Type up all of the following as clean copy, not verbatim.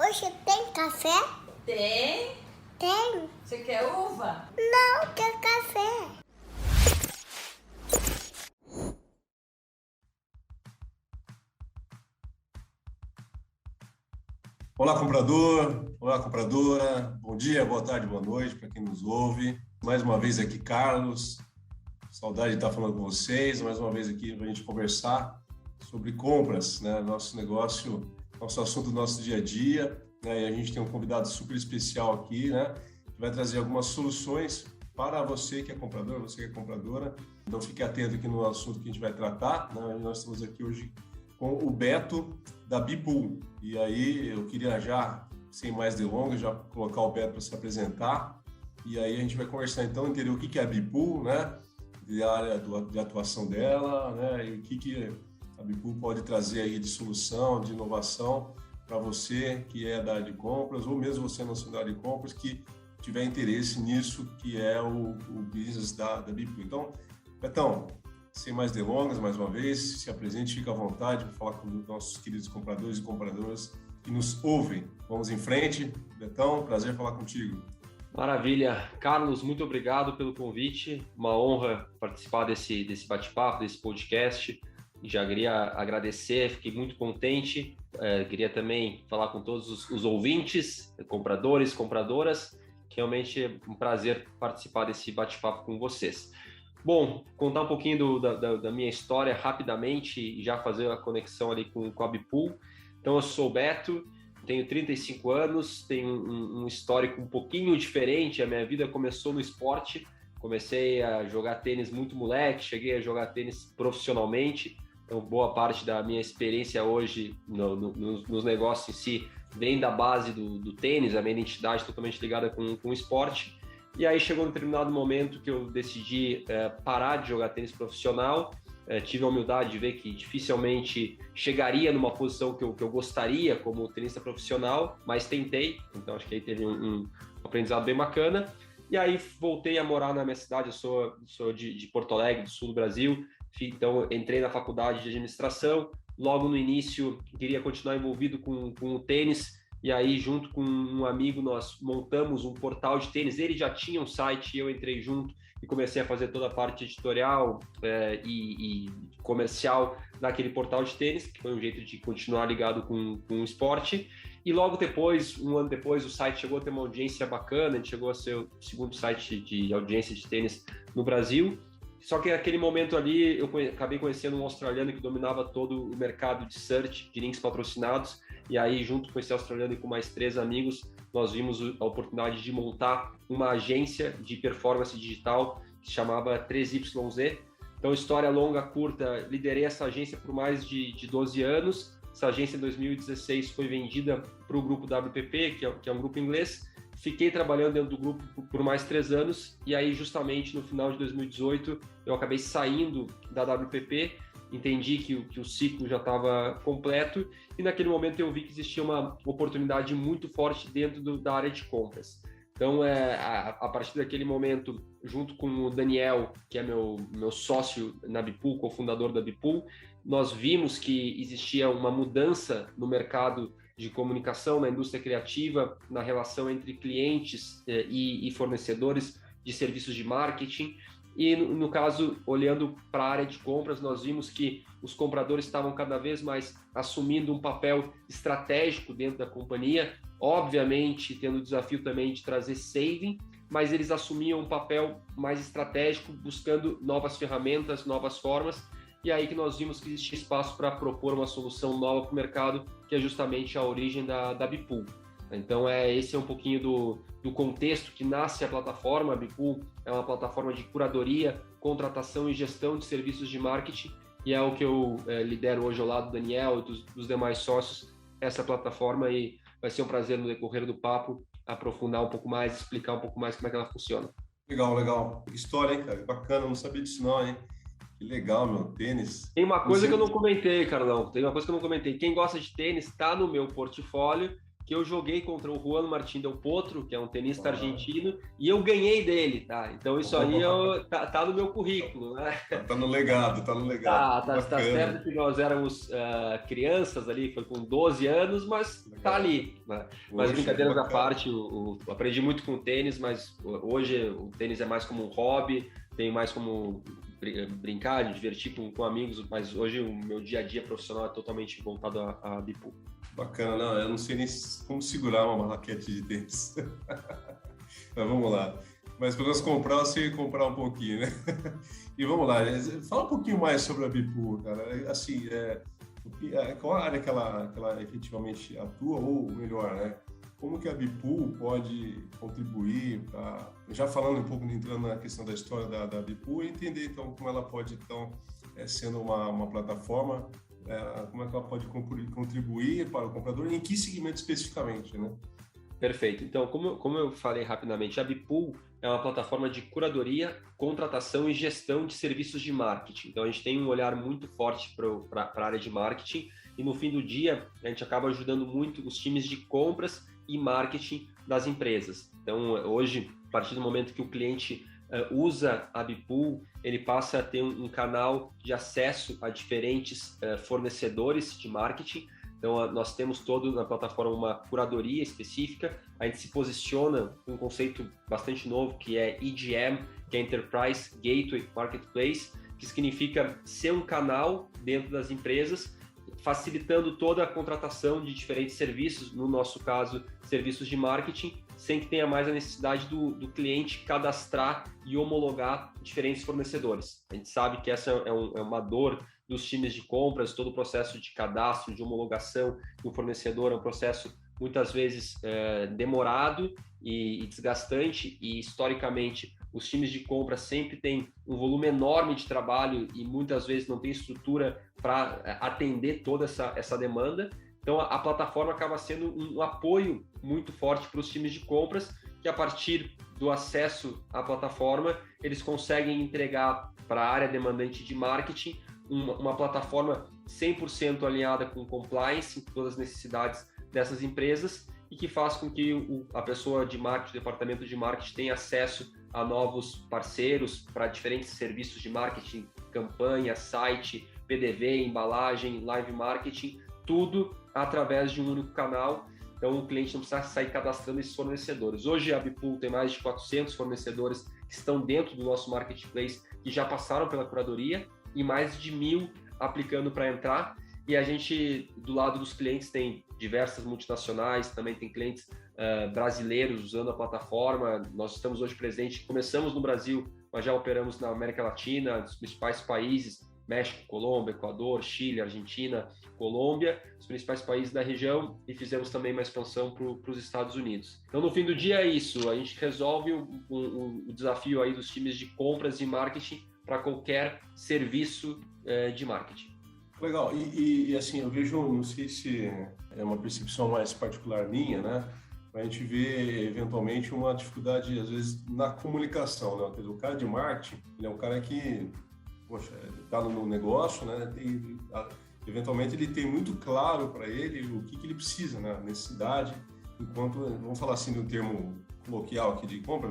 Hoje tem café? Tem? Tem. Você quer uva? Não, tem café. Olá, comprador! Olá, compradora! Bom dia, boa tarde, boa noite para quem nos ouve. Mais uma vez aqui, Carlos. Saudade de estar falando com vocês. Mais uma vez aqui para a gente conversar sobre compras, né? Nosso negócio, nosso assunto do nosso dia a dia. Né? E a gente tem um convidado super especial aqui, né? Que vai trazer algumas soluções para você que é comprador, você que é compradora. Então, fique atento aqui no assunto que a gente vai tratar. Né? Nós estamos aqui hoje com o Beto, da Bipool. E aí eu queria já, sem mais delongas, já colocar o Beto para se apresentar. E aí a gente vai conversar então, entender o que é a Bipool, né? E a área de atuação dela, né? E o que a Bipool pode trazer aí de solução, de inovação para você que é da área de compras, ou mesmo você não sendo da área de compras, que tiver interesse nisso, que é o business da Bipool. Então, Betão, sem mais delongas, mais uma vez, se apresente, fique à vontade para falar com os nossos queridos compradores e compradoras que nos ouvem. Vamos em frente. Betão, prazer falar contigo. Maravilha. Carlos, muito obrigado pelo convite. Uma honra participar desse bate-papo, desse podcast. Já queria agradecer, fiquei muito contente. Queria também falar com todos os ouvintes, compradores, compradoras, que realmente é um prazer participar desse bate-papo com vocês. Bom, contar um pouquinho da minha história rapidamente e já fazer a conexão ali com a Bipool. Então, eu sou o Beto, tenho 35 anos, tenho um histórico um pouquinho diferente. A minha vida começou no esporte, comecei a jogar tênis muito moleque, cheguei a jogar tênis profissionalmente. Então, boa parte da minha experiência hoje nos negócios em si vem da base do tênis, a minha identidade totalmente ligada com o esporte. E aí chegou um determinado momento que eu decidi parar de jogar tênis profissional. Tive a humildade de ver que dificilmente chegaria numa posição que eu gostaria como tenista profissional, mas tentei. Então acho que aí teve um aprendizado bem bacana. E aí voltei a morar na minha cidade. Eu sou de Porto Alegre, do sul do Brasil. Então entrei na faculdade de administração. Logo no início queria continuar envolvido com o tênis. E aí, junto com um amigo, nós montamos um portal de tênis. Ele já tinha um site, eu entrei junto e comecei a fazer toda a parte editorial e comercial daquele portal de tênis, que foi um jeito de continuar ligado com o esporte. E logo depois, um ano depois, o site chegou a ter uma audiência bacana, a gente chegou a ser o segundo site de audiência de tênis no Brasil. Só que naquele momento ali, eu acabei conhecendo um australiano que dominava todo o mercado de search, de links patrocinados. E aí, junto com esse australiano e com mais 3 amigos, nós vimos a oportunidade de montar uma agência de performance digital que se chamava 3YZ. Então, história longa, curta, liderei essa agência por mais de 12 anos. Essa agência, em 2016, foi vendida para o grupo WPP, que é um grupo inglês. Fiquei trabalhando dentro do grupo por mais 3 anos e aí justamente no final de 2018 eu acabei saindo da WPP, entendi que o ciclo já estava completo e naquele momento eu vi que existia uma oportunidade muito forte dentro da área de compras. Então, a partir daquele momento, junto com o Daniel, que é meu sócio na Bipool, cofundador da Bipool, nós vimos que existia uma mudança no mercado de comunicação, na indústria criativa, na relação entre clientes e fornecedores de serviços de marketing. E, no caso, olhando para a área de compras, nós vimos que os compradores estavam cada vez mais assumindo um papel estratégico dentro da companhia, obviamente tendo o desafio também de trazer saving, mas eles assumiam um papel mais estratégico, buscando novas ferramentas, novas formas. E aí que nós vimos que existia espaço para propor uma solução nova para o mercado, que é justamente a origem da Bipool. Então, esse é um pouquinho do contexto que nasce a plataforma. A Bipool é uma plataforma de curadoria, contratação e gestão de serviços de marketing, e é o que eu lidero hoje ao lado do Daniel e dos demais sócios, essa plataforma, e vai ser um prazer no decorrer do papo aprofundar um pouco mais, explicar um pouco mais como é que ela funciona. Legal. História, hein, cara? Bacana, não sabia disso não, hein? Que legal, meu, tênis. Tem uma coisa que eu não comentei, Carlão. Quem gosta de tênis está no meu portfólio, que eu joguei contra o Juan Martín del Potro, que é um tenista argentino, e eu ganhei dele, tá? Então isso aí tá no meu currículo, né? Tá no legado, tá no legado. Tá certo que nós éramos crianças ali, foi com 12 anos, mas legal. Tá ali, né? Mas brincadeiras à parte, eu aprendi muito com o tênis, mas hoje o tênis é mais como um hobby, tenho mais como brincar, divertir com amigos, mas hoje o meu dia a dia profissional é totalmente voltado a bipool. Bacana, não, eu não sei nem como segurar uma raquete de tênis. Mas vamos lá. Mas para nós comprar, você ia comprar um pouquinho, né? E vamos lá, fala um pouquinho mais sobre a bipool, cara. Assim, qual área que ela efetivamente atua, ou melhor, né? Como que a bipool pode contribuir para, já falando um pouco, entrando na questão da história da bipool, entender então como ela pode, então, sendo uma plataforma, como é que ela pode contribuir para o comprador e em que segmento especificamente, né? Perfeito. Então, como eu falei rapidamente, a bipool é uma plataforma de curadoria, contratação e gestão de serviços de marketing. Então, a gente tem um olhar muito forte para a área de marketing e, no fim do dia, a gente acaba ajudando muito os times de compras e marketing das empresas. Então, hoje, a partir do momento que o cliente usa a bipool, ele passa a ter um canal de acesso a diferentes fornecedores de marketing. Então, nós temos todo na plataforma uma curadoria específica, a gente se posiciona com um conceito bastante novo, que é EGM, que é Enterprise Gateway Marketplace, que significa ser um canal dentro das empresas, facilitando toda a contratação de diferentes serviços, no nosso caso, serviços de marketing, sem que tenha mais a necessidade do cliente cadastrar e homologar diferentes fornecedores. A gente sabe que essa é uma dor dos times de compras, todo o processo de cadastro, de homologação do fornecedor é um processo muitas vezes demorado e desgastante, e historicamente os times de compra sempre têm um volume enorme de trabalho e muitas vezes não tem estrutura para atender toda essa demanda. Então a plataforma acaba sendo um apoio muito forte para os times de compras, que a partir do acesso à plataforma eles conseguem entregar para a área demandante de marketing uma plataforma 100% alinhada com compliance, com todas as necessidades dessas empresas, e que faz com que a pessoa de marketing, o departamento de marketing, tenha acesso a novos parceiros para diferentes serviços de marketing, campanha, site, PDV, embalagem, live marketing, tudo através de um único canal. Então o cliente não precisa sair cadastrando esses fornecedores. Hoje a bipool tem mais de 400 fornecedores que estão dentro do nosso marketplace, que já passaram pela curadoria, e mais de 1.000 aplicando para entrar. E a gente, do lado dos clientes, tem diversas multinacionais, também tem clientes brasileiros usando a plataforma. Nós estamos hoje presentes, começamos no Brasil, mas já operamos na América Latina, nos principais países, México, Colômbia, Equador, Chile, Argentina, Colômbia, os principais países da região, e fizemos também uma expansão para os Estados Unidos. Então, no fim do dia é isso, a gente resolve o desafio aí dos times de compras e marketing para qualquer serviço de marketing. Legal, e assim, eu vejo, não sei se é uma percepção mais particular minha, né? A gente vê, eventualmente, uma dificuldade, às vezes, na comunicação, né? Quer dizer, o cara de marketing, ele é um cara que, poxa, está no negócio, né? Eventualmente, ele tem muito claro para ele o que ele precisa, né? A necessidade, enquanto, vamos falar assim, de um termo coloquial aqui de compra,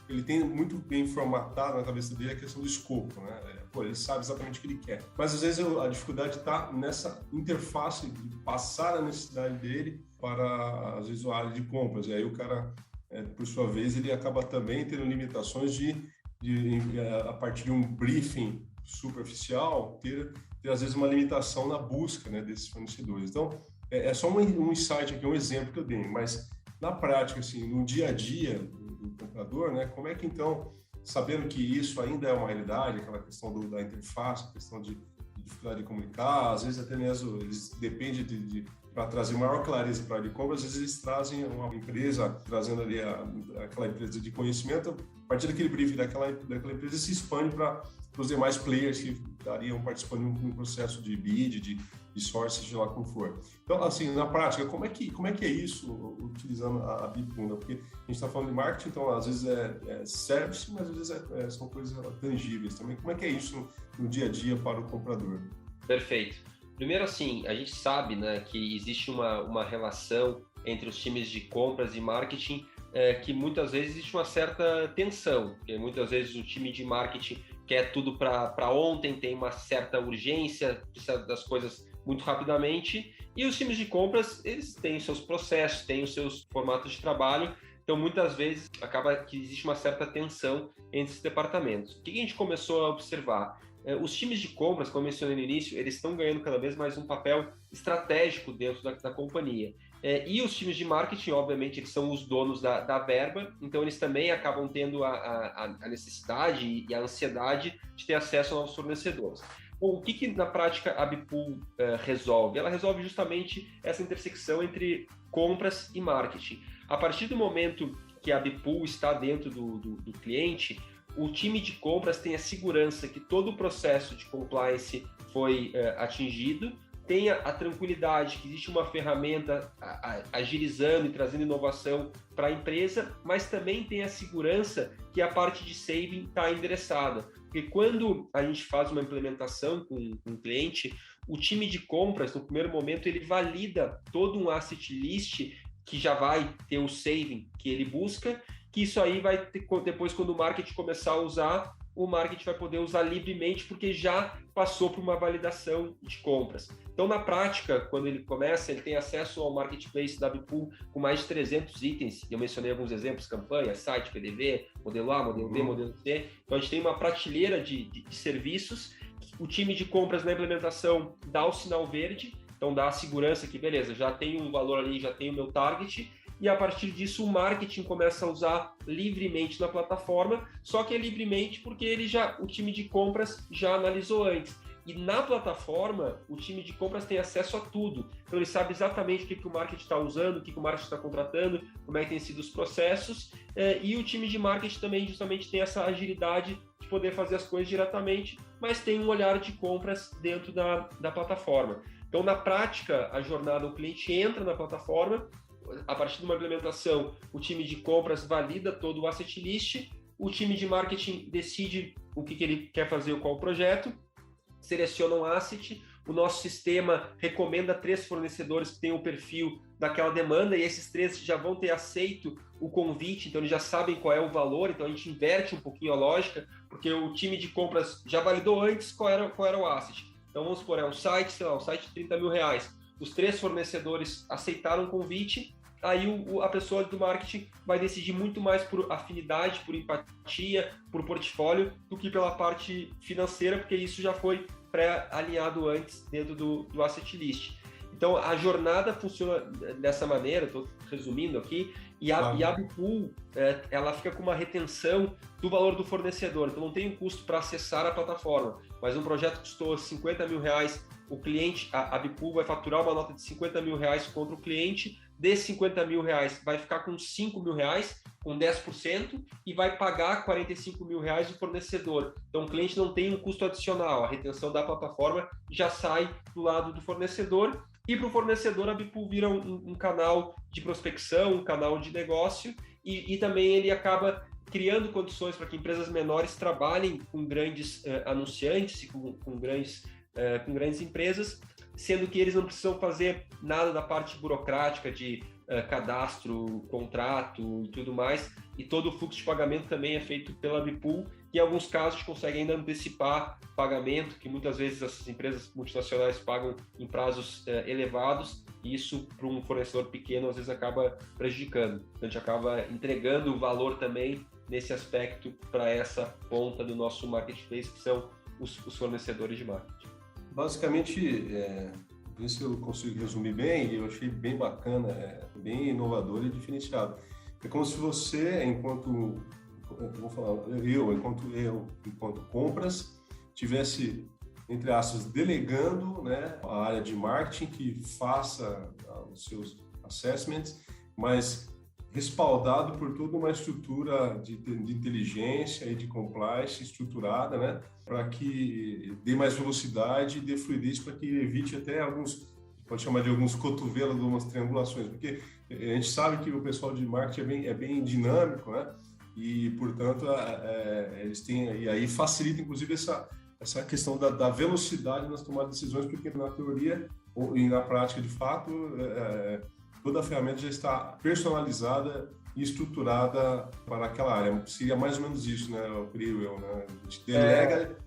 ele tem muito bem formatado na cabeça dele a questão do escopo, né? Ele sabe exatamente o que ele quer. Mas às vezes a dificuldade está nessa interface de passar a necessidade dele para, às vezes, a área de compras. E aí o cara, por sua vez, ele acaba também tendo limitações de a partir de um briefing superficial, ter às vezes uma limitação na busca, né, desses fornecedores. Então, é só um insight aqui, um exemplo que eu dei, mas na prática, assim, no dia a dia do comprador, né, como é que então, sabendo que isso ainda é uma realidade, aquela questão da interface, a questão de dificuldade de comunicar, às vezes até mesmo eles dependem para trazer maior clareza para a área de compra, às vezes eles trazem uma empresa, trazendo ali aquela empresa de conhecimento, a partir daquele briefing daquela empresa se expande para os demais players que estariam participando de um processo de bid, de source, seja lá como for. Então, assim, na prática, como é que é isso utilizando a bipool? Porque a gente está falando de marketing, então às vezes é service, mas às vezes são coisas tangíveis também. Como é que é isso no dia a dia para o comprador? Perfeito. Primeiro, assim, a gente sabe, né, que existe uma relação entre os times de compras e marketing, que muitas vezes existe uma certa tensão, porque muitas vezes o time de marketing quer tudo para ontem, tem uma certa urgência, precisa das coisas muito rapidamente, e os times de compras, eles têm os seus processos, têm os seus formatos de trabalho, então muitas vezes acaba que existe uma certa tensão entre esses departamentos. O que a gente começou a observar? Os times de compras, como eu mencionei no início, eles estão ganhando cada vez mais um papel estratégico dentro da companhia. E os times de marketing, obviamente, eles são os donos da verba, então eles também acabam tendo a necessidade e a ansiedade de ter acesso a novos fornecedores. Bom, o que na prática a Bipool resolve? Ela resolve justamente essa intersecção entre compras e marketing. A partir do momento que a Bipool está dentro do cliente, o time de compras tem a segurança que todo o processo de compliance foi atingido, tenha a tranquilidade que existe uma ferramenta agilizando e trazendo inovação para a empresa, mas também tem a segurança que a parte de saving está endereçada. Porque quando a gente faz uma implementação com um cliente, o time de compras, no primeiro momento, ele valida todo um asset list que já vai ter o saving que ele busca, que isso aí vai ter, depois, quando o marketing começar a usar, o marketing vai poder usar livremente, porque já passou por uma validação de compras. Então, na prática, quando ele começa, ele tem acesso ao marketplace da Bipool com mais de 300 itens. Eu mencionei alguns exemplos: campanha, site, PDV, modelo A, modelo B, modelo C. Então, a gente tem uma prateleira de serviços. O time de compras na implementação dá o sinal verde, então dá a segurança que, beleza, já tem um valor ali, já tem o meu target, e a partir disso o marketing começa a usar livremente na plataforma, só que é livremente porque o time de compras já analisou antes. E na plataforma, o time de compras tem acesso a tudo. Então ele sabe exatamente o que o marketing está usando, o que o marketing está contratando, como é que tem sido os processos, e o time de marketing também justamente tem essa agilidade de poder fazer as coisas diretamente, mas tem um olhar de compras dentro da plataforma. Então, na prática, a jornada, o cliente entra na plataforma, a partir de uma implementação, o time de compras valida todo o asset list, o time de marketing decide o que ele quer fazer, qual o projeto, seleciona um asset, o nosso sistema recomenda 3 fornecedores que têm o perfil daquela demanda, e esses 3 já vão ter aceito o convite, então eles já sabem qual é o valor, então a gente inverte um pouquinho a lógica, porque o time de compras já validou antes qual era o asset. Então vamos supor, um site, sei lá, um site de 30 mil reais. Os 3 fornecedores aceitaram o convite, aí a pessoa do marketing vai decidir muito mais por afinidade, por empatia, por portfólio, do que pela parte financeira, porque isso já foi pré-alinhado antes dentro do asset list. Então, a jornada funciona dessa maneira, estou resumindo aqui, e a Bipool, ela fica com uma retenção do valor do fornecedor, então não tem um custo para acessar a plataforma, mas um projeto custou 50 mil reais, o cliente, a Bipool vai faturar uma nota de 50 mil reais contra o cliente, desses 50 mil reais vai ficar com 5 mil reais, com 10%, e vai pagar 45 mil reais o fornecedor. Então, o cliente não tem um custo adicional, a retenção da plataforma já sai do lado do fornecedor, e para o fornecedor a Bipool vira um canal de prospecção, um canal de negócio, e também ele acaba criando condições para que empresas menores trabalhem com grandes anunciantes e com grandes empresas, sendo que eles não precisam fazer nada da parte burocrática de cadastro, contrato e tudo mais, e todo o fluxo de pagamento também é feito pela Bipool, e em alguns casos consegue ainda antecipar pagamento, que muitas vezes essas empresas multinacionais pagam em prazos elevados, e isso para um fornecedor pequeno às vezes acaba prejudicando. Então a gente acaba entregando o valor também nesse aspecto para essa ponta do nosso marketplace, que são os fornecedores de marketing. Basicamente, ver se eu consigo resumir bem, eu achei bem bacana, bem inovador e diferenciado. É como se você, enquanto compras, tivesse, entre aspas, delegando, né, a área de marketing que faça os seus assessments, mas respaldado por toda uma estrutura de inteligência e de compliance estruturada, né, para que dê mais velocidade e dê fluidez, para que evite até pode chamar de alguns cotovelos, algumas triangulações, porque a gente sabe que o pessoal de marketing é bem dinâmico, né, e, portanto, eles têm, e aí facilita, inclusive, essa questão da velocidade nas tomadas de decisões, porque na teoria e na prática, de fato, toda a ferramenta já está personalizada e estruturada para aquela área. Seria mais ou menos isso, né, o creio, né? A gente delega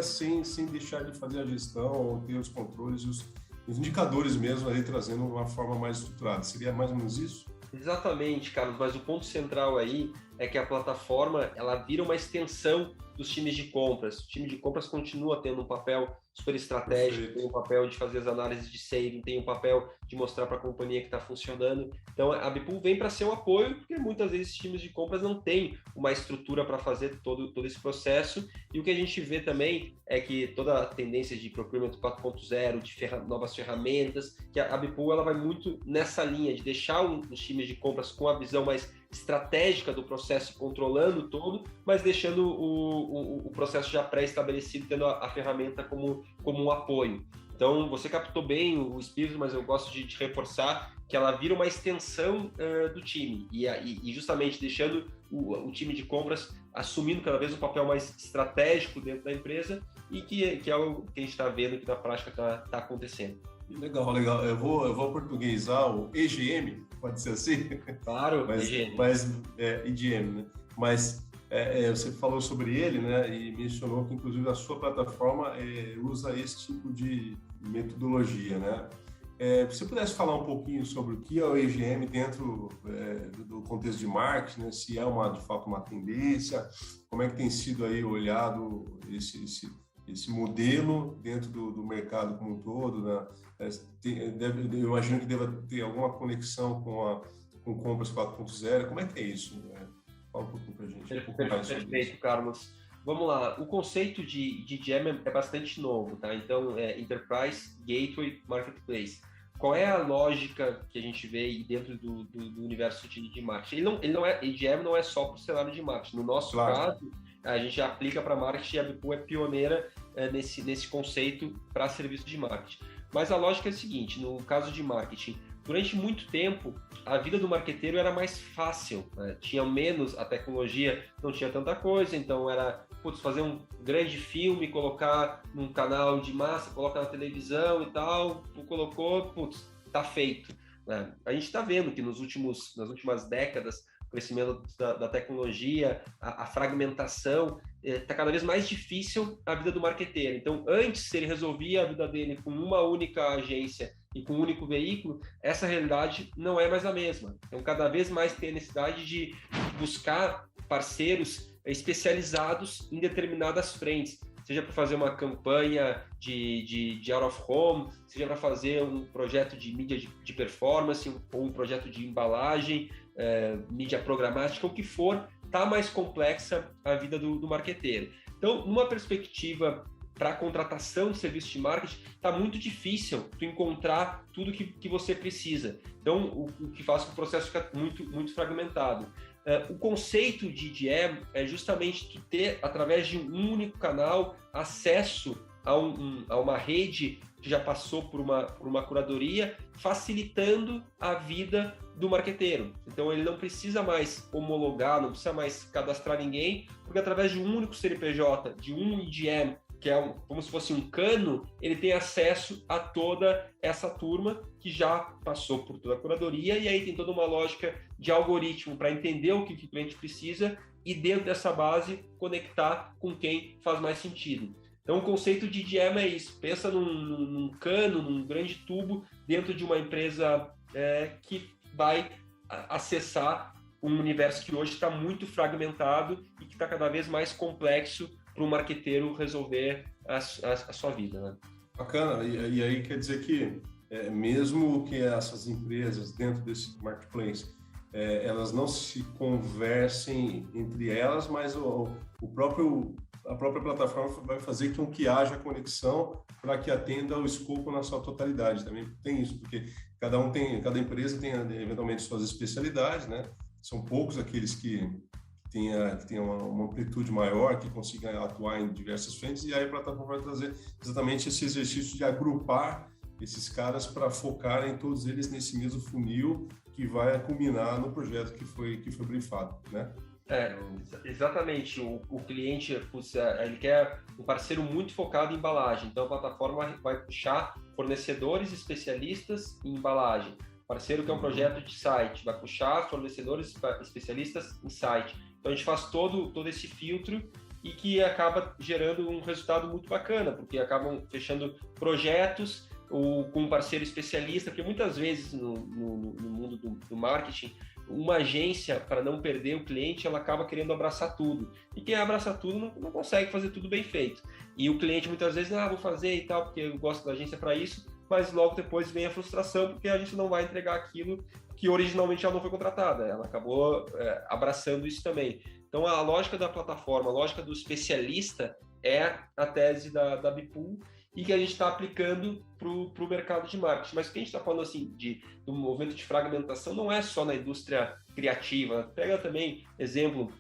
sem deixar de fazer a gestão ou ter os controles, os indicadores mesmo ali trazendo uma forma mais estruturada. Seria mais ou menos isso? Exatamente, Carlos, mas o ponto central aí é que a plataforma ela vira uma extensão dos times de compras. O time de compras continua tendo um papel super estratégico, Perfeito. tem um papel de fazer as análises de saving, tem um papel de mostrar para a companhia que está funcionando. Então, a Bipool vem para ser um apoio, porque muitas vezes os times de compras não têm uma estrutura para fazer todo esse processo. E o que a gente vê também é que toda a tendência de procurement 4.0, de novas ferramentas, que a Bipool ela vai muito nessa linha de deixar os times de compras com a visão mais estratégica do processo, controlando todo, mas deixando o processo já pré-estabelecido, tendo a ferramenta como um apoio. Então, você captou bem o espírito, mas eu gosto de reforçar que ela vira uma extensão do time e justamente deixando o time de compras assumindo cada vez um papel mais estratégico dentro da empresa e que é o que a gente está vendo que na prática está acontecendo. Legal. Eu vou portuguesar o EGM, pode ser assim? Claro, EGM, né? Mas você falou sobre ele, né? E mencionou que inclusive a sua plataforma usa esse tipo de metodologia, né? Se você pudesse falar um pouquinho sobre o que é o EGM dentro do contexto de marketing, né? Se é de fato uma tendência, como é que tem sido aí olhado esse modelo dentro do mercado como um todo, né? Eu imagino que deva ter alguma conexão com compras 4.0. Como é que é isso? Fala um pouquinho para a gente. Perfeito, Carlos. Vamos lá. O conceito de EGM é bastante novo, tá? Então, Enterprise, Gateway, Marketplace. Qual é a lógica que a gente vê dentro do universo de marketing? EGM não é só para o cenário de marketing. No nosso caso, a gente aplica para marketing e a Bipool é pioneira nesse conceito para serviço de marketing. Mas a lógica é a seguinte, no caso de marketing, durante muito tempo, a vida do marqueteiro era mais fácil, né? Tinha menos, a tecnologia não tinha tanta coisa, então era fazer um grande filme, colocar num canal de massa, colocar na televisão e tal, colocou, tá feito, né? A gente está vendo que nas últimas décadas, o crescimento da tecnologia, a fragmentação, está cada vez mais difícil a vida do marqueteiro. Então, antes, ele resolvia a vida dele com uma única agência e com um único veículo, essa realidade não é mais a mesma. Então, cada vez mais tem a necessidade de buscar parceiros especializados em determinadas frentes, seja para fazer uma campanha de out of home, seja para fazer um projeto de mídia de performance, ou um projeto de embalagem, mídia programática, o que for, está mais complexa a vida do marqueteiro. Então, numa perspectiva para a contratação de serviço de marketing, está muito difícil tu encontrar tudo que você precisa. Então, o que faz com que o processo fique muito fragmentado. O conceito de EGM é justamente tu ter, através de um único canal, acesso a uma rede que já passou por uma curadoria, facilitando a vida do marqueteiro. Então, ele não precisa mais homologar, não precisa mais cadastrar ninguém, porque através de um único CNPJ, de um EGM, que é como se fosse um cano, ele tem acesso a toda essa turma que já passou por toda a curadoria, e aí tem toda uma lógica de algoritmo para entender o que o cliente precisa e, dentro dessa base, conectar com quem faz mais sentido. Então, o conceito de EGM é isso. Pensa num cano, num grande tubo, dentro de uma empresa que vai acessar um universo que hoje está muito fragmentado e que está cada vez mais complexo para o marqueteiro resolver a sua vida, né? Bacana. E aí quer dizer que mesmo que essas empresas dentro desse marketplace elas não se conversem entre elas, mas a própria plataforma vai fazer com que haja conexão para que atenda o escopo na sua totalidade. Também tem isso, porque cada empresa tem eventualmente suas especialidades, né? São poucos aqueles que tenha uma amplitude maior, que consiga atuar em diversas frentes, e aí a plataforma vai trazer exatamente esse exercício de agrupar esses caras para focarem todos eles nesse mesmo funil que vai culminar no projeto que foi briefado, né? Exatamente. O cliente, ele quer um parceiro muito focado em embalagem. Então, a plataforma vai puxar fornecedores especialistas em embalagem. Parceiro que é um projeto de site, vai puxar fornecedores especialistas em site. Então, a gente faz todo esse filtro e que acaba gerando um resultado muito bacana, porque acabam fechando projetos com um parceiro especialista, porque muitas vezes no mundo do marketing, uma agência, para não perder o cliente, ela acaba querendo abraçar tudo. E quem abraça tudo não consegue fazer tudo bem feito. E o cliente muitas vezes, vou fazer e tal, porque eu gosto da agência para isso, mas logo depois vem a frustração, porque a gente não vai entregar aquilo que originalmente ela não foi contratada. Ela acabou abraçando isso também. Então, a lógica da plataforma, a lógica do especialista é a tese da Bipool, e que a gente está aplicando para o mercado de marketing. Mas o que a gente está falando assim, do movimento de fragmentação não é só na indústria criativa. Pega também, exemplo,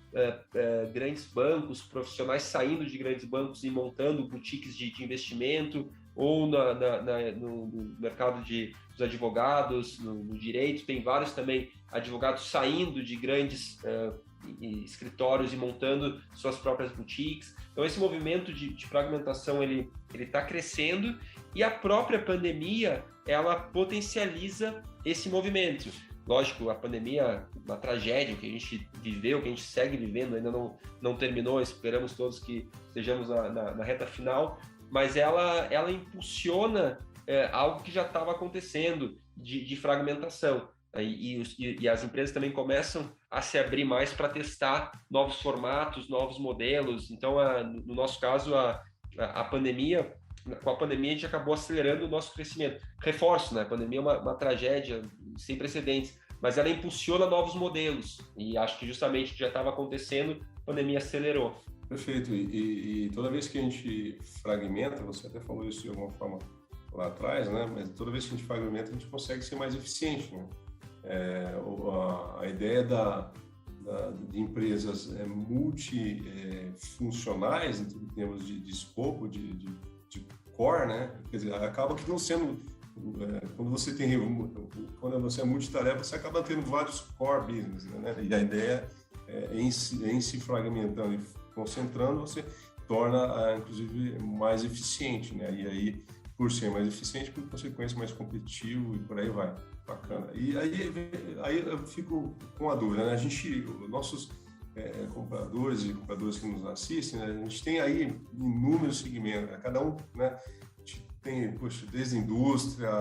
grandes bancos, profissionais saindo de grandes bancos e montando boutiques de investimento, ou no mercado dos advogados, no direito. Tem vários também advogados saindo de grandes escritórios e montando suas próprias boutiques. Então, esse movimento de fragmentação, ele está crescendo, e a própria pandemia, ela potencializa esse movimento. Lógico, a pandemia, uma tragédia que a gente viveu, que a gente segue vivendo, ainda não terminou, esperamos todos que estejamos na reta final, mas ela impulsiona algo que já estava acontecendo de fragmentação. E as empresas também começam a se abrir mais para testar novos formatos, novos modelos. Então, no nosso caso, com a pandemia, a gente acabou acelerando o nosso crescimento. Reforço, né? A pandemia é uma tragédia sem precedentes, mas ela impulsiona novos modelos. E acho que justamente o que já estava acontecendo, a pandemia acelerou. Perfeito. E toda vez que a gente fragmenta, você até falou isso de alguma forma lá atrás, né? Mas toda vez que a gente fragmenta, a gente consegue ser mais eficiente, né? A ideia de empresas multifuncionais, em termos de escopo, de core, né? Quer dizer, acaba que não sendo... Quando você é multitarefa, você acaba tendo vários core business, né? E a ideia em se fragmentando e concentrando, você torna, inclusive, mais eficiente, né? E aí, por ser mais eficiente, por consequência, mais competitivo e por aí vai. Bacana. E aí eu fico com a dúvida, né? Nossos compradores e compradoras que nos assistem, né? A gente tem aí inúmeros segmentos, né? Cada um, né? A gente tem, desde indústria,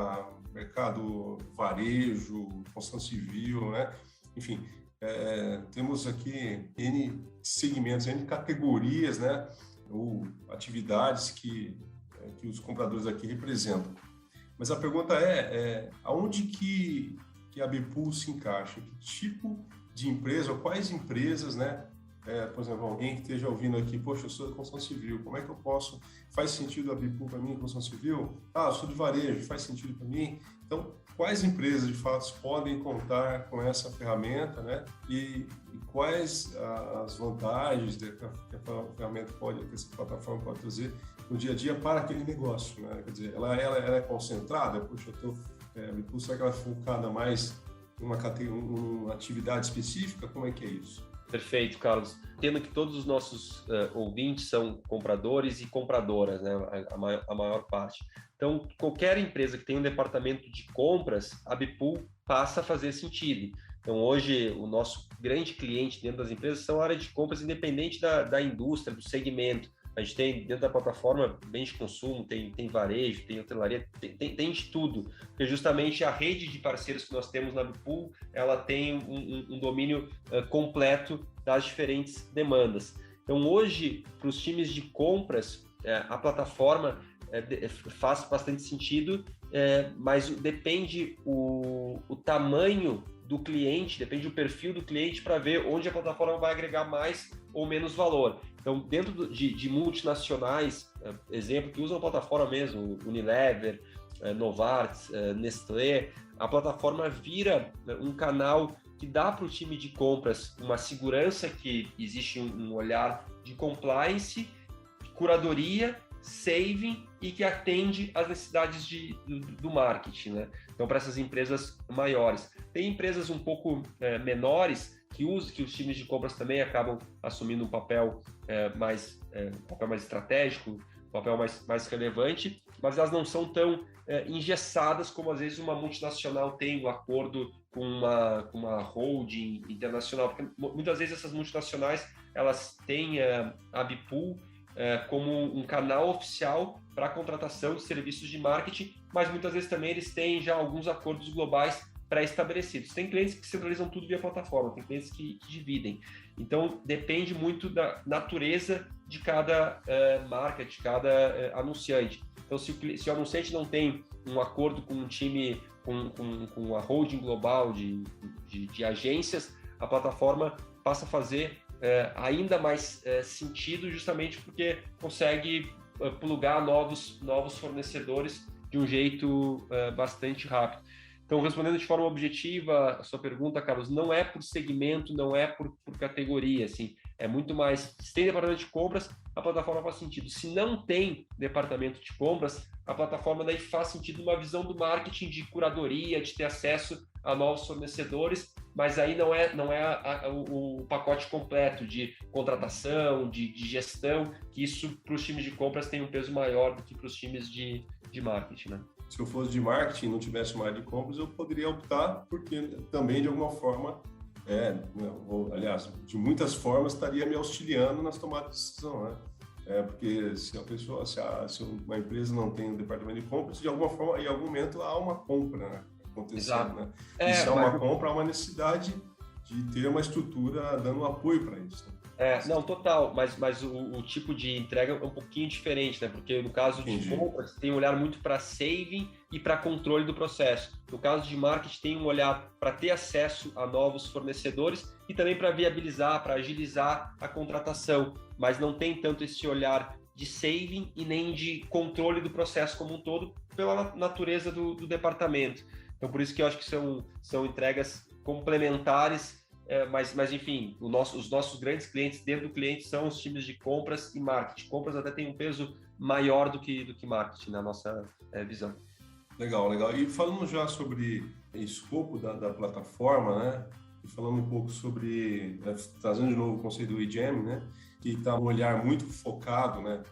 mercado varejo, construção civil, né? Enfim, temos aqui N segmentos, N categorias, né? Ou atividades que os compradores aqui representam. Mas a pergunta aonde que a Bipool se encaixa? Que tipo de empresa, ou quais empresas, né? Por exemplo, alguém que esteja ouvindo aqui, poxa, eu sou da construção civil, como é que eu posso? Faz sentido a Bipool para mim, construção civil? Eu sou de varejo, faz sentido para mim? Então, quais empresas, de fato, podem contar com essa ferramenta, né? E quais as vantagens que a ferramenta que essa plataforma pode trazer no dia a dia para aquele negócio, né? Quer dizer, ela é concentrada, poxa, a Bipool, será que ela é focada mais em uma atividade específica? Como é que é isso? Perfeito, Carlos. Tendo que todos os nossos ouvintes são compradores e compradoras, né? A maior parte. Então, qualquer empresa que tenha um departamento de compras, a Bipool passa a fazer sentido. Então, hoje, o nosso grande cliente dentro das empresas são a área de compras, independente da indústria, do segmento. A gente tem dentro da plataforma bens de consumo, tem varejo, tem hotelaria, tem de tudo. Porque justamente a rede de parceiros que nós temos na Bipool, ela tem um domínio completo das diferentes demandas. Então, hoje, para os times de compras, a plataforma faz bastante sentido, mas depende o tamanho do cliente, depende do perfil do cliente para ver onde a plataforma vai agregar mais ou menos valor. Então, dentro de multinacionais, exemplo, que usam a plataforma mesmo, Unilever, Novartis, Nestlé, a plataforma vira um canal que dá para o time de compras uma segurança, que existe um olhar de compliance, curadoria, saving e que atende às necessidades do marketing, né? Então, para essas empresas maiores. Tem empresas um pouco menores que os times de compras também acabam assumindo um papel mais estratégico, um papel mais relevante, mas elas não são tão engessadas como às vezes uma multinacional tem um acordo com uma holding internacional, porque muitas vezes essas multinacionais elas têm a Bipool como um canal oficial para a contratação de serviços de marketing, mas muitas vezes também eles têm já alguns acordos globais pré-estabelecidos. Tem clientes que centralizam tudo via plataforma, tem clientes que dividem. Então, depende muito da natureza de cada marca, de cada anunciante. Então, se o anunciante não tem um acordo com um time, com a holding global de agências, a plataforma passa a fazer ainda mais sentido, justamente porque consegue plugar novos fornecedores de um jeito bastante rápido. Então, respondendo de forma objetiva a sua pergunta, Carlos, não é por segmento, não é por categoria, assim, é muito mais, se tem departamento de compras, a plataforma faz sentido. Se não tem departamento de compras, a plataforma daí faz sentido uma visão do marketing de curadoria, de ter acesso a novos fornecedores, mas aí não é o pacote completo de contratação, de gestão, que isso para os times de compras tem um peso maior do que para os times de marketing, né? Se eu fosse de marketing e não tivesse uma área de compras, eu poderia optar, porque também, de alguma forma, aliás, de muitas formas, estaria me auxiliando nas tomadas de decisão, né? Porque se uma empresa não tem um departamento de compras, de alguma forma, em algum momento, há uma compra, né, acontecendo, né? E se há uma compra, há uma necessidade de ter uma estrutura dando apoio para isso, né? Não, total, mas o tipo de entrega é um pouquinho diferente, né? Porque no caso de compras, tem um olhar muito para saving e para controle do processo. No caso de marketing, tem um olhar para ter acesso a novos fornecedores e também para viabilizar, para agilizar a contratação, mas não tem tanto esse olhar de saving e nem de controle do processo como um todo, pela natureza do departamento. Então, por isso que eu acho que são entregas complementares. Mas enfim, os nossos grandes clientes dentro do cliente são os times de compras e marketing. Compras até tem um peso maior do que marketing na nossa visão. Legal. E falando já sobre o escopo da plataforma, né? E falando um pouco sobre, trazendo de novo o conceito do EGM, né? Que está um olhar muito focado, né?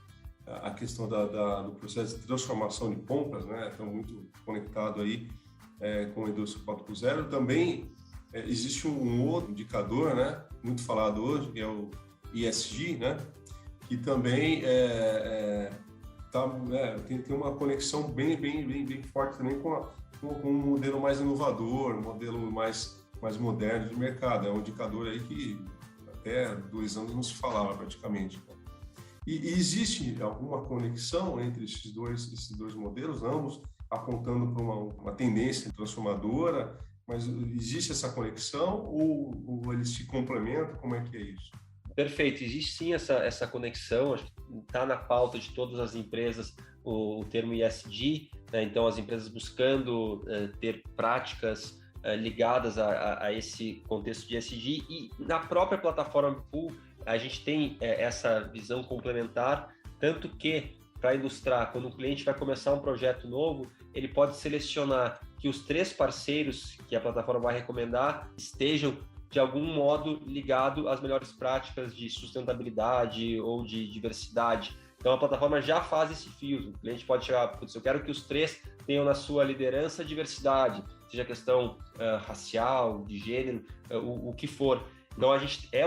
A questão do processo de transformação de compras, né? Então, muito conectado aí com a indústria 4.0. Também existe um outro indicador, né, muito falado hoje, que é o ESG, né, que também tem uma conexão bem forte também com um modelo mais inovador, um modelo mais moderno de mercado. É um indicador aí que até 2 anos não se falava praticamente. E existe alguma conexão entre esses dois modelos, ambos apontando para uma tendência transformadora? Mas existe essa conexão ou eles se complementam? Como é que é isso? Perfeito, existe sim essa conexão, acho que está na pauta de todas as empresas o termo ESG, né? Então as empresas buscando ter práticas ligadas a esse contexto de ESG, e na própria plataforma Bipool a gente tem essa visão complementar, tanto que, para ilustrar, quando um cliente vai começar um projeto novo, ele pode selecionar que os 3 parceiros que a plataforma vai recomendar estejam, de algum modo, ligados às melhores práticas de sustentabilidade ou de diversidade. Então, a plataforma já faz esse filtro. O cliente pode chegar, eu quero que os 3 tenham na sua liderança diversidade, seja questão racial, de gênero, o que for. Então, a gente é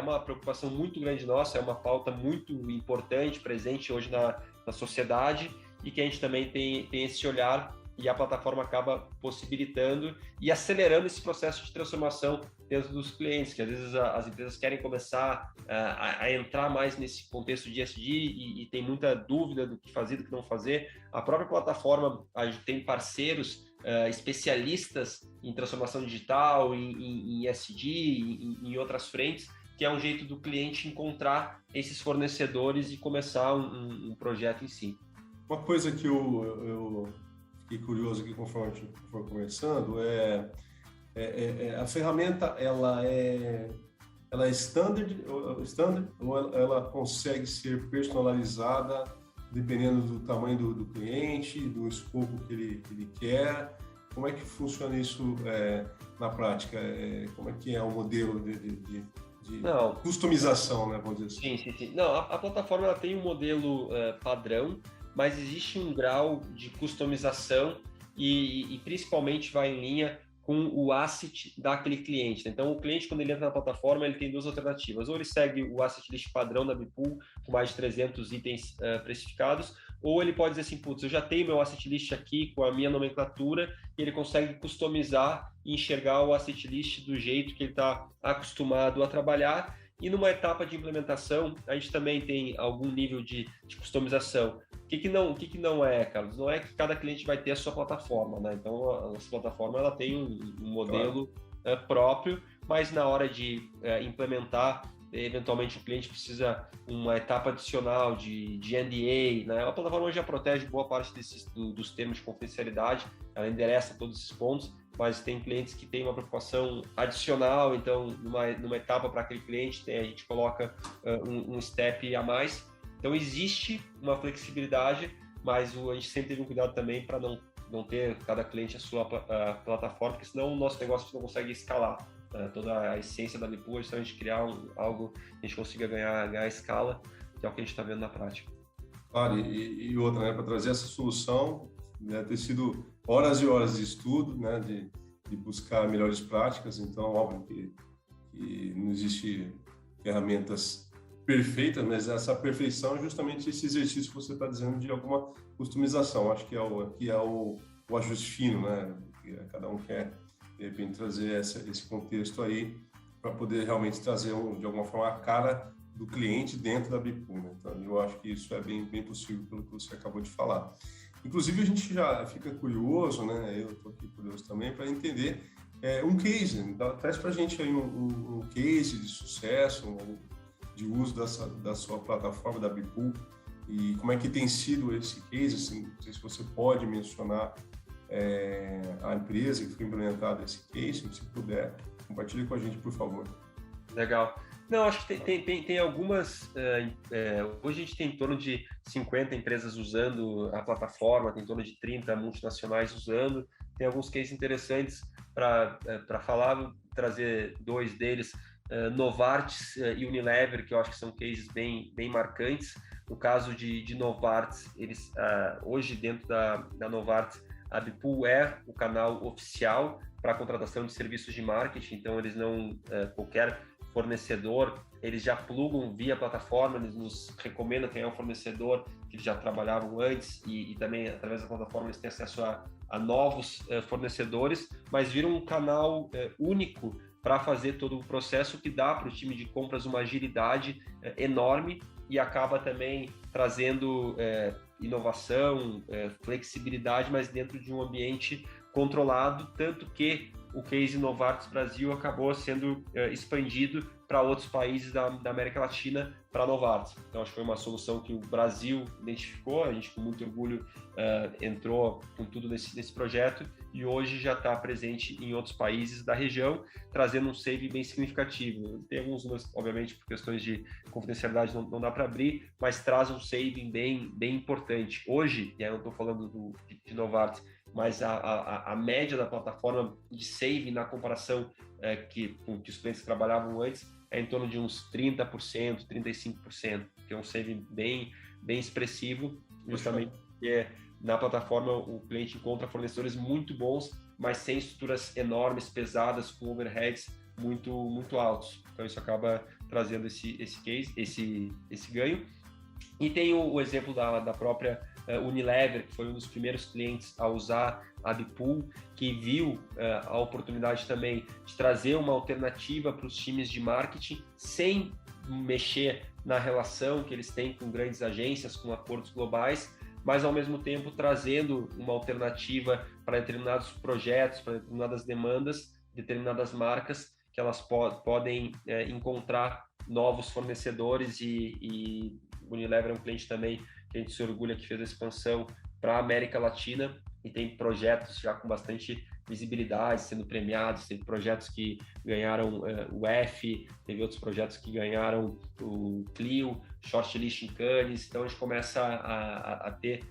uma preocupação muito grande nossa, é uma pauta muito importante, presente hoje na sociedade, e que a gente também tem esse olhar, e a plataforma acaba possibilitando e acelerando esse processo de transformação dentro dos clientes, que às vezes as empresas querem começar a entrar mais nesse contexto de ESG e tem muita dúvida do que fazer, do que não fazer. A própria plataforma, a gente tem parceiros especialistas em transformação digital, em ESG, em outras frentes, que é um jeito do cliente encontrar esses fornecedores e começar um projeto em si. Uma coisa que eu fiquei curioso aqui conforme a gente foi conversando a ferramenta ela é standard ou ela consegue ser personalizada dependendo do tamanho do cliente, do escopo que ele quer? como é que funciona isso na prática? Como é que é o modelo de Não, customização, né? Vamos dizer assim. sim. Não, a plataforma ela tem um modelo padrão, mas existe um grau de customização e principalmente vai em linha com o asset daquele cliente. Então, o cliente, quando ele entra na plataforma, ele tem duas alternativas. Ou ele segue o asset list padrão da Bipool, com mais de 300 itens precificados, ou ele pode dizer assim, putz, eu já tenho meu asset list aqui com a minha nomenclatura, e ele consegue customizar e enxergar o asset list do jeito que ele está acostumado a trabalhar. E numa etapa de implementação, a gente também tem algum nível de customização. O que não é, Carlos? Não é que cada cliente vai ter a sua plataforma, né? Então, a nossa plataforma ela tem um modelo próprio, mas na hora de implementar, eventualmente o cliente precisa uma etapa adicional de NDA, né? A plataforma já protege boa parte dos termos de confidencialidade, ela endereça todos esses pontos, mas tem clientes que têm uma preocupação adicional, então numa etapa para aquele cliente a gente coloca um step a mais. Então existe uma flexibilidade, mas a gente sempre teve um cuidado também para não ter cada cliente a sua plataforma, porque senão o nosso negócio não consegue escalar. Toda a essência da Bipool é justamente criar algo que a gente consiga ganhar escala, que é o que a gente está vendo na prática. Claro, e outra, né, para trazer essa solução, né, ter sido horas e horas de estudo, né, de buscar melhores práticas. Então, óbvio que não existe ferramentas perfeitas, mas essa perfeição é justamente esse exercício que você está dizendo de alguma customização. Acho que é o ajuste fino, né? Cada um quer, de repente, trazer esse contexto aí para poder realmente trazer, de alguma forma, a cara do cliente dentro da Bipool, né? Então, eu acho que isso é bem possível pelo que você acabou de falar. Inclusive, a gente já fica curioso, né? Eu estou aqui curioso também para entender um case. Traz para a gente aí um case de sucesso, de uso da sua plataforma, da Bipool, e como é que tem sido esse case, assim, não sei se você pode mencionar a empresa que foi implementada esse case, se puder, compartilhe com a gente, por favor. Legal. Não, acho que tem algumas... hoje a gente tem em torno de 50 empresas usando a plataforma, tem em torno de 30 multinacionais usando, tem alguns cases interessantes para falar, vou trazer dois deles, Novartis e Unilever, que eu acho que são cases bem marcantes. No caso de Novartis, eles hoje dentro da Novartis, a Bipool é o canal oficial para a contratação de serviços de marketing, então eles não, qualquer fornecedor, eles já plugam via plataforma, eles nos recomendam quem é o fornecedor que eles já trabalhavam antes e também através da plataforma eles têm acesso a novos fornecedores, mas viram um canal único para fazer todo o processo que dá para o time de compras uma agilidade enorme e acaba também trazendo inovação, flexibilidade, mas dentro de um ambiente controlado, tanto que o case Novartis Brasil acabou sendo expandido para outros países da América Latina para Novartis. Então, acho que foi uma solução que o Brasil identificou, a gente com muito orgulho entrou com tudo nesse projeto e hoje já está presente em outros países da região, trazendo um save bem significativo. Tem alguns números, obviamente, por questões de confidencialidade não dá para abrir, mas traz um saving bem importante. Hoje, e aí eu não estou falando de Novartis, mas a média da plataforma de saving na comparação com que os clientes trabalhavam antes é em torno de uns 30%, 35%, que é um saving bem expressivo, justamente porque na plataforma o cliente encontra fornecedores muito bons, mas sem estruturas enormes, pesadas, com overheads muito altos. Então isso acaba trazendo esse case, esse ganho. E tem o exemplo da própria Unilever, que foi um dos primeiros clientes a usar a Bipool, que viu a oportunidade também de trazer uma alternativa para os times de marketing sem mexer na relação que eles têm com grandes agências, com acordos globais, mas ao mesmo tempo trazendo uma alternativa para determinados projetos, para determinadas demandas, determinadas marcas que elas podem encontrar novos fornecedores e Unilever é um cliente também que a gente se orgulha que fez a expansão para a América Latina e tem projetos já com bastante visibilidade, sendo premiados, teve projetos que ganharam o F, teve outros projetos que ganharam o Clio, Shortlist em Cannes, então a gente começa a ter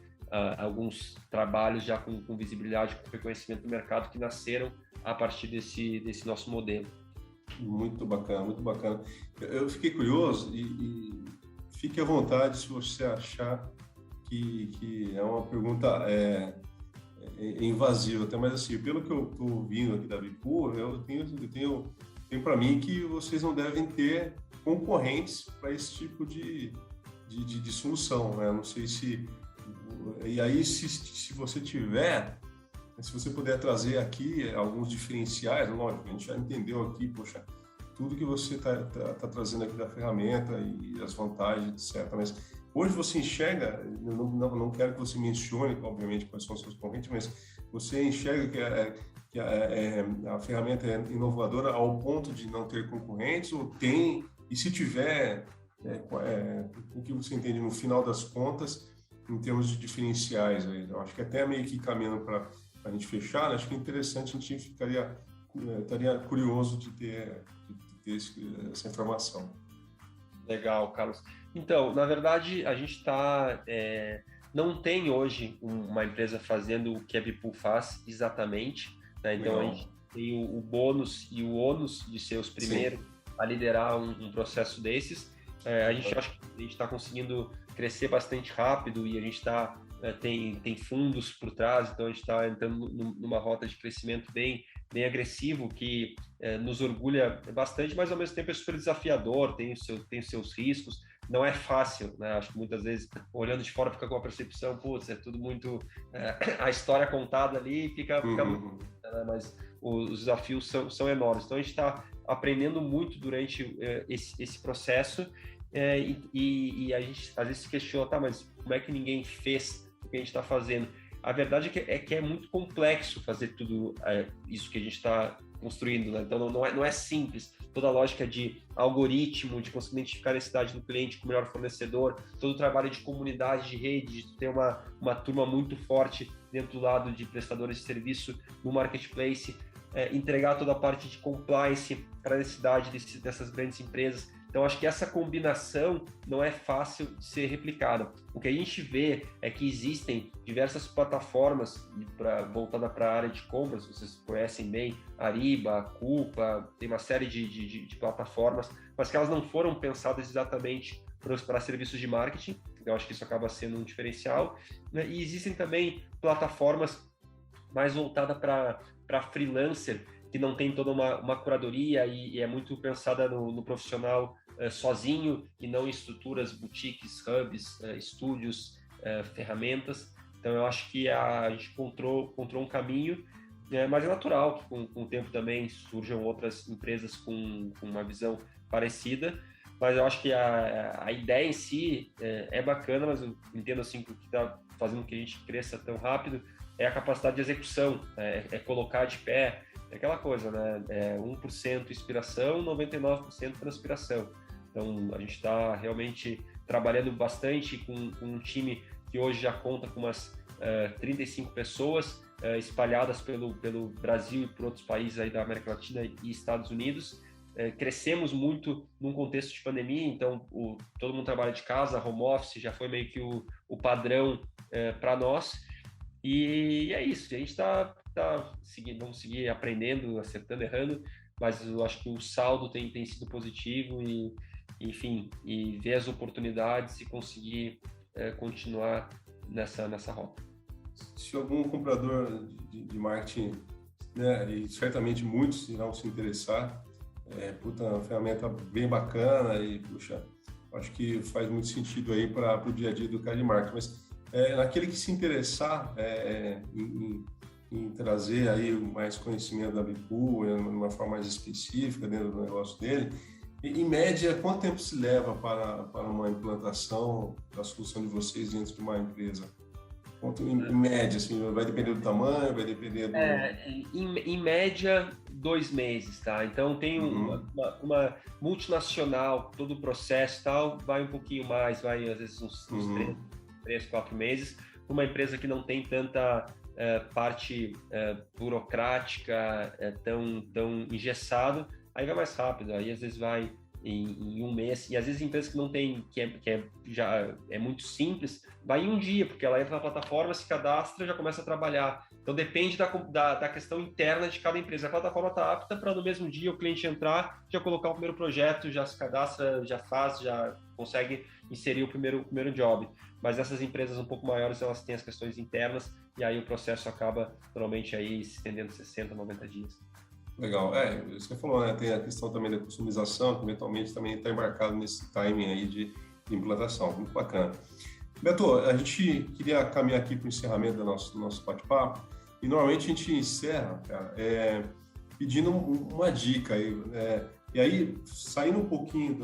alguns trabalhos já com visibilidade, com reconhecimento do mercado que nasceram a partir desse nosso modelo. Muito bacana, muito bacana. Eu fiquei curioso e fique à vontade se você achar que é uma pergunta invasiva, até, mas assim, pelo que eu estou ouvindo aqui da Bipu, eu tenho para mim que vocês não devem ter concorrentes para esse tipo de solução, né? Não sei se... E aí, se você tiver, se você puder trazer aqui alguns diferenciais, lógico, a gente já entendeu aqui, poxa, tudo que você está trazendo aqui da ferramenta e as vantagens, etc. Mas hoje você enxerga, eu não quero que você mencione, obviamente, quais são os seus concorrentes, mas você enxerga que a ferramenta é inovadora ao ponto de não ter concorrentes, ou tem, e se tiver, o que você entende no final das contas, em termos de diferenciais? Eu acho que até meio que caminhando para a gente fechar, acho que é interessante, a gente estaria curioso de ter essa informação. Legal, Carlos. Então, na verdade, a gente não tem hoje uma empresa fazendo o que a Bipu faz exatamente, né? Então, a gente tem o bônus e o ônus de ser os primeiros a liderar um processo desses. A gente acha que a gente está conseguindo crescer bastante rápido e a gente tem fundos por trás, então a gente está entrando numa rota de crescimento bem agressivo, que nos orgulha bastante, mas ao mesmo tempo é super desafiador, tem os seus riscos, não é fácil, né? Acho que muitas vezes, olhando de fora, fica com a percepção, putz, é tudo muito... a história contada ali fica muito... Né? Mas os desafios são enormes. Então a gente está aprendendo muito durante esse processo, e a gente às vezes se questiona, tá, mas como é que ninguém fez o que a gente está fazendo? A verdade é que é muito complexo fazer tudo isso que a gente está construindo, né? Então não é simples. Toda a lógica de algoritmo, de conseguir identificar a necessidade do cliente com o melhor fornecedor, todo o trabalho de comunidade, de rede, de ter uma turma muito forte dentro do lado de prestadores de serviço no marketplace, entregar toda a parte de compliance para a necessidade dessas grandes empresas. Então, acho que essa combinação não é fácil de ser replicada. O que a gente vê é que existem diversas plataformas voltadas para a área de compras, vocês conhecem bem, Ariba, Coupa, tem uma série de plataformas, mas que elas não foram pensadas exatamente para serviços de marketing. Então, acho que isso acaba sendo um diferencial, né? E existem também plataformas mais voltadas para freelancer, que não tem toda uma curadoria e é muito pensada no profissional sozinho e não em estruturas, boutiques, hubs, estúdios, ferramentas. Então, eu acho que a gente encontrou um caminho, mas é natural que com o tempo também surjam outras empresas com uma visão parecida, mas eu acho que a ideia em si é bacana, mas eu entendo assim que o que está fazendo que a gente cresça tão rápido é a capacidade de execução, é colocar de pé, é aquela coisa, né? 1% inspiração, 99% transpiração. Então, a gente está realmente trabalhando bastante com um time que hoje já conta com umas 35 pessoas espalhadas pelo Brasil e por outros países aí da América Latina e Estados Unidos. Crescemos muito num contexto de pandemia, então todo mundo trabalha de casa, home office já foi meio que o padrão para nós. E é isso, a gente vamos seguir aprendendo, acertando, errando, mas eu acho que o saldo tem sido positivo e, enfim, e ver as oportunidades e conseguir continuar nessa rota. Se algum comprador de marketing, né, e certamente muitos irão se interessar, uma ferramenta bem bacana e, puxa, acho que faz muito sentido aí para o dia a dia do cara de marketing, mas naquele que se interessar em trazer aí mais conhecimento da Bipu de uma forma mais específica dentro do negócio dele, em média, quanto tempo se leva para uma implantação da solução de vocês dentro de uma empresa? Em média, assim, vai depender do tamanho, vai depender do... Em média, 2 meses, tá? Então, tem uma multinacional, todo o processo e tal, vai um pouquinho mais, vai às vezes uns 3, 4 meses. Uma empresa que não tem tanta parte burocrática tão engessado, aí vai mais rápido, aí às vezes vai em um mês. E às vezes empresas que não tem, já é muito simples, vai em um dia, porque ela entra na plataforma, se cadastra, já começa a trabalhar. Então depende da questão interna de cada empresa. A plataforma está apta para no mesmo dia o cliente entrar, já colocar o primeiro projeto, já se cadastra, já faz, já consegue inserir o primeiro job. Mas essas empresas um pouco maiores, elas têm as questões internas e aí o processo acaba normalmente aí se estendendo 60, 90 dias. Legal. Isso que você falou, né? Tem a questão também da customização, que eventualmente também está embarcado nesse timing aí de implantação. Muito bacana. Beto, a gente queria caminhar aqui para o encerramento do nosso bate-papo e normalmente a gente encerra, cara, pedindo uma dica aí. E aí, saindo um pouquinho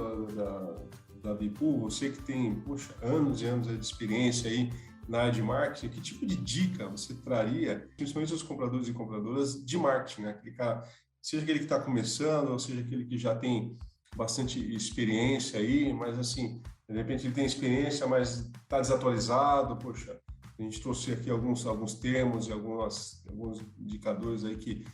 da Bipool, você que tem, anos e anos de experiência aí na área de marketing, que tipo de dica você traria, principalmente aos compradores e compradoras de marketing, né? Aquele cara, seja aquele que está começando, ou seja aquele que já tem bastante experiência aí, mas assim, de repente ele tem experiência, mas está desatualizado. Poxa, a gente trouxe aqui alguns termos e alguns indicadores aí que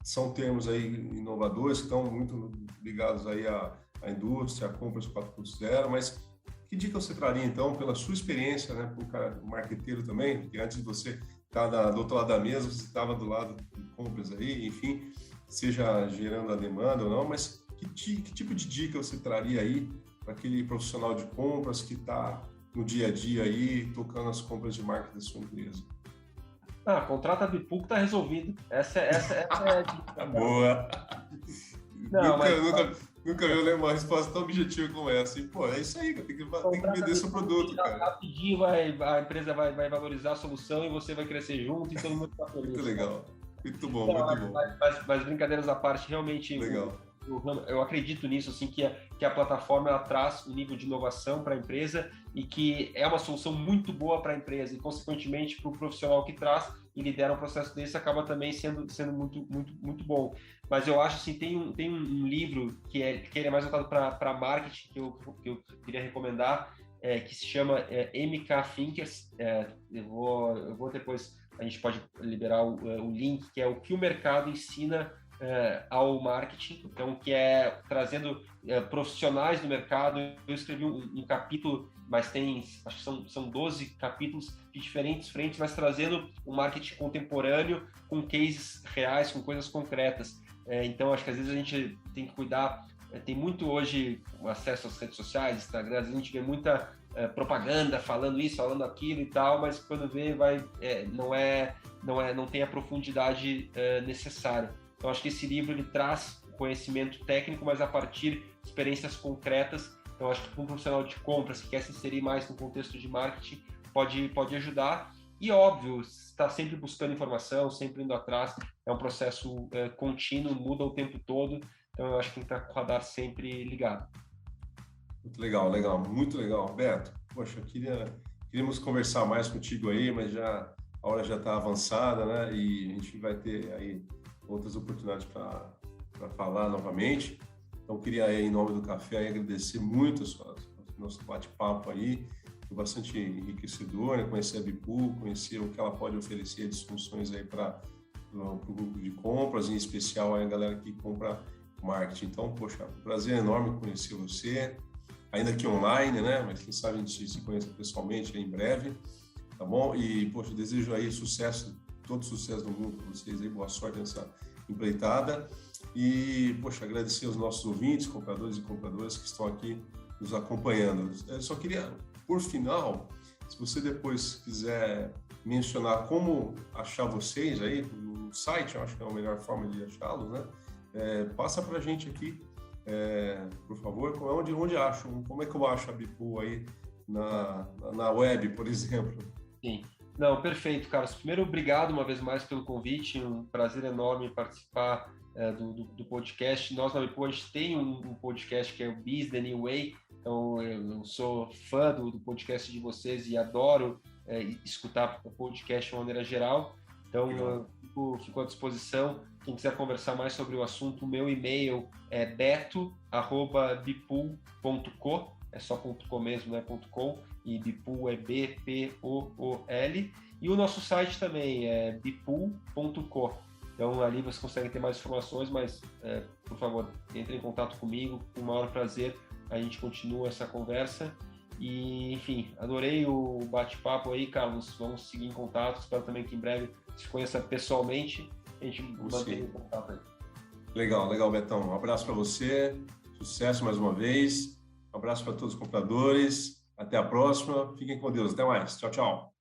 são termos aí inovadores, que estão muito ligados aí à indústria, à compras 4.0, mas que dica você traria, então, pela sua experiência, né, para um cara marqueteiro também, porque antes de você estar do outro lado da mesa, você estava do lado de compras aí, enfim, seja gerando a demanda ou não, mas que tipo de dica você traria aí para aquele profissional de compras que está no dia a dia aí, tocando as compras de marketing da sua empresa? Contrata a Bipool que tá resolvido. Essa é a dica. Boa! Não, Nunca vi uma resposta tão objetiva como essa. E, pô, é isso aí, tem que vender seu produto, cara. Rapidinho a empresa vai valorizar a solução e você vai crescer junto e todo mundo tá feliz. Muito legal. Muito bom, muito bom. Mas brincadeiras à parte, realmente... Legal. Eu acredito nisso, assim, que a plataforma ela traz um nível de inovação para a empresa e que é uma solução muito boa para a empresa e, consequentemente, para o profissional que traz e lidera um processo desse, acaba também sendo muito, muito, muito bom. Mas eu acho, assim, tem um livro que ele é mais voltado para marketing que eu queria recomendar, que se chama MK Thinkers. Eu vou depois, a gente pode liberar o link, que é o que o mercado ensina ao marketing, então, que é trazendo profissionais do mercado. Eu escrevi um capítulo, mas acho que são 12 capítulos de diferentes frentes, mas trazendo o marketing contemporâneo com cases reais, com coisas concretas. Então, acho que às vezes a gente tem que cuidar, tem muito hoje o acesso às redes sociais, Instagram, às vezes a gente vê muita propaganda falando isso, falando aquilo e tal, mas quando vê, não tem a profundidade necessária. Então, acho que esse livro ele traz conhecimento técnico, mas a partir de experiências concretas. Então, acho que para um profissional de compras que quer se inserir mais no contexto de marketing, pode ajudar. E, óbvio, está sempre buscando informação, sempre indo atrás. É um processo contínuo, muda o tempo todo. Então, eu acho que tem que estar com o radar sempre ligado. Muito legal, muito legal. Beto, poxa, queríamos conversar mais contigo aí, mas a hora já está avançada, né? E a gente vai ter aí outras oportunidades para falar novamente. Então, queria, em nome do Café, agradecer muito o nosso bate-papo aí. Foi bastante enriquecedor, né? Conhecer a Bipool, conhecer o que ela pode oferecer de soluções aí para o grupo de compras, em especial a galera que compra marketing. Então, poxa, um prazer enorme conhecer você, ainda que online, né? Mas quem sabe a gente se conheça pessoalmente em breve, tá bom? E, poxa, desejo aí todo sucesso do mundo para vocês aí, boa sorte nessa empreitada. E, poxa, agradecer aos nossos ouvintes, compradores e compradoras que estão aqui nos acompanhando. Eu só queria, por final, se você depois quiser mencionar como achar vocês aí no site, eu acho que é a melhor forma de achá-los, né? Passa para a gente aqui, por favor, onde acham, como é que eu acho a Bipool aí na web, por exemplo? Sim. Não, perfeito, Carlos. Primeiro, obrigado uma vez mais pelo convite, um prazer enorme participar do podcast. Nós na Bipool, a gente tem um podcast que é o Biz The New Way, então eu sou fã do podcast de vocês e adoro escutar o podcast de uma maneira geral, então eu fico à disposição. Quem quiser conversar mais sobre o assunto, o meu e-mail é beto@bipool.co, é só .com mesmo, não é .com, e Bipool é BPOOL, e o nosso site também é bipool.co. Então, ali você consegue ter mais informações, mas, por favor, entre em contato comigo, com o maior prazer, a gente continua essa conversa. E, enfim, adorei o bate-papo aí, Carlos. Vamos seguir em contato. Espero também que em breve se conheça pessoalmente. A gente mantém em contato aí. Legal, Betão. Um abraço para você. Sucesso mais uma vez. Um abraço para todos os compradores. Até a próxima. Fiquem com Deus. Até mais. Tchau, tchau.